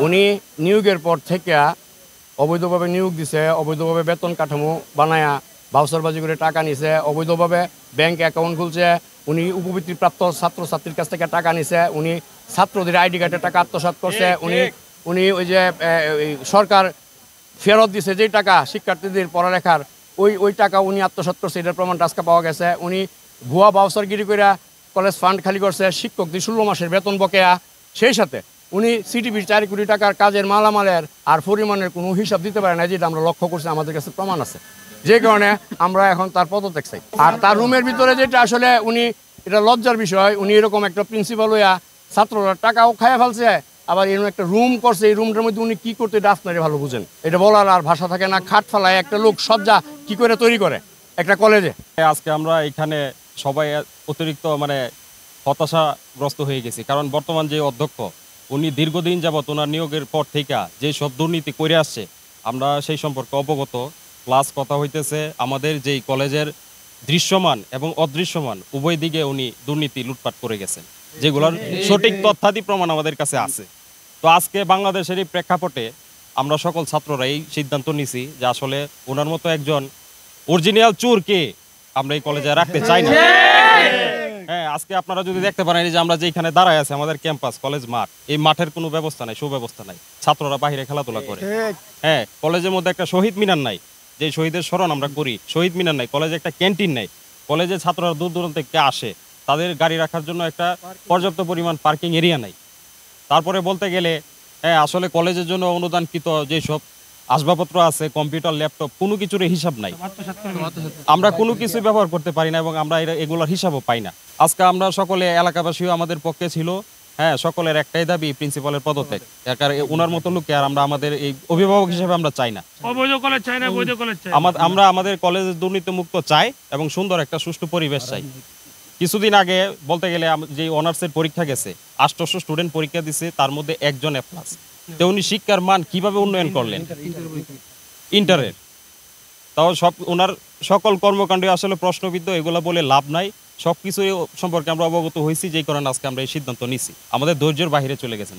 উনি নিয়োগের পর থেকে অবৈধভাবে নিয়োগ দিছে, অবৈধভাবে বেতন কাঠামো বানায়া বাউসারবাজি করে টাকা নিছে, অবৈধভাবে ব্যাংক অ্যাকাউন্ট খুলছে, উনি উপবৃত্তিপ্রাপ্ত ছাত্রছাত্রীর কাছ থেকে টাকা নিছে, উনি ছাত্রদের আইডি কার্ডের টাকা আত্মসাৎ করছে, উনি ওই যে সরকার ফেরত দিছে যেই টাকা শিক্ষার্থীদের পড়ালেখার ওই টাকা উনি আত্মসাৎ করছে, এটার প্রমাণটা আজকে পাওয়া গেছে। উনি ভুয়া বাউসারগিরি করে কলেজ ফান্ড খালি করছে, শিক্ষকদের 16 মাসের বেতন বকেয়া, সেই সাথে উনি সিটিভির 4 কোটি টাকার কাজের মালামালের আর পরিমাণের কোনো হিসাব দিতে পারে না, যেটা আমরা লক্ষ্য করছি, আমাদের কাছে প্রমাণ আছে, যে কারণে আমরা এখন তার পদত্যাগ চাই। আর তার রুমের ভিতরে যেটা আসলে উনি, এটা লজ্জার বিষয়, উনি এরকম একটা প্রিন্সিপাল হইয়া ছাত্ররা টাকাও খাইয়া ফেলছে, আবার এরকম একটা রুম করছে, এই রুমটার মধ্যে উনি কি করতে, এটা আপনারা ভালো বুঝেন, এটা বলার আর ভাষা থাকে না। খাট ফালায় একটা লোক সজ্জা কি করে তৈরি করে একটা কলেজে। আজকে আমরা এখানে সবাই অতিরিক্ত হতাশাগ্রস্ত হয়ে গেছি, কারণ বর্তমান যে অধ্যক্ষ উনি দীর্ঘদিন যাবৎ ওনার নিয়োগের পর থেকে যে সব দুর্নীতি করে আসছে আমরা সেই সম্পর্কে অবগত। প্লাস কথা হইতেছে আমাদের যেই কলেজের দৃশ্যমান এবং অদৃশ্যমান উভয় দিকে উনি দুর্নীতি লুটপাট করে গেছেন, যেগুলোর সঠিক তথ্যাদি প্রমাণ আমাদের কাছে আছে। তো আজকে বাংলাদেশের এই প্রেক্ষাপটে আমরা সকল ছাত্ররা এই সিদ্ধান্ত নিছি যে আসলে ওনার মতো একজন অরিজিনাল চোরকে আমরা এই কলেজে রাখতে চাই না। হ্যাঁ, আজকে আপনারা যদি দেখতে পারেন যে আমরা যেখানে দাঁড়ায় আছি আমাদের ক্যাম্পাস কলেজ মাঠ, এই মাঠের কোনো ব্যবস্থা নাই, সুব্যবস্থা নাই, ছাত্ররা বাইরে খেলাধুলা করে। হ্যাঁ, কলেজের মধ্যে একটা শহীদ মিনার নাই, যে শহীদের স্মরণ আমরা করি, শহীদ মিনার নাই, কলেজে একটা ক্যান্টিন নাই, কলেজে ছাত্ররা দূর দূরান্ত থেকে আসে, তাদের গাড়ি রাখার জন্য একটা পর্যাপ্ত পরিমাণ পার্কিং এরিয়া নাই। তারপরে বলতে গেলে হ্যাঁ, আসলে কলেজের জন্য অনুদানকৃত যেসব আসবাবপত্র আছে, কম্পিউটার, ল্যাপটপ, কোনো কিছুর হিসাব নাই, আমরা কোনো কিছু ব্যবহার করতে পারি না এবং আমরা এগুলোর হিসাবও পাই না। আজকে আমরা সকলে এলাকাবাসীও আমাদের পক্ষে ছিল, হ্যাঁ, সকলের একটাই দাবি প্রিন্সিপালের পদত্যাগ। কারণ ওনার মতো লোককে আর আমরা আমাদের এই অভিভাবক হিসেবে আমরা চাই না, আমরা আমাদের কলেজের দুর্নীতি মুক্ত চাই এবং সুন্দর একটা সুষ্ঠু পরিবেশ চাই। কিছুদিন আগে বলতে গেলে যে অনার্সের পরীক্ষা গেছে, 800 স্টুডেন্ট পরীক্ষা দিছে, তার মধ্যে একজন এ প্লাস। তো উনি শিক্ষার মান কিভাবে উন্নয়ন করলেন ইন্টারের? তাও সব ওনার সকল কর্মকাণ্ডে আসলে প্রশ্নবিদ্ধ, এগুলো বলে লাভ নাই। সবকিছু সম্পর্কে আমরা অবগত হয়েছি, যেই কারণে আজকে আমরা এই সিদ্ধান্ত নিছি, আমাদের ধৈর্যের বাইরে চলে গেছেন।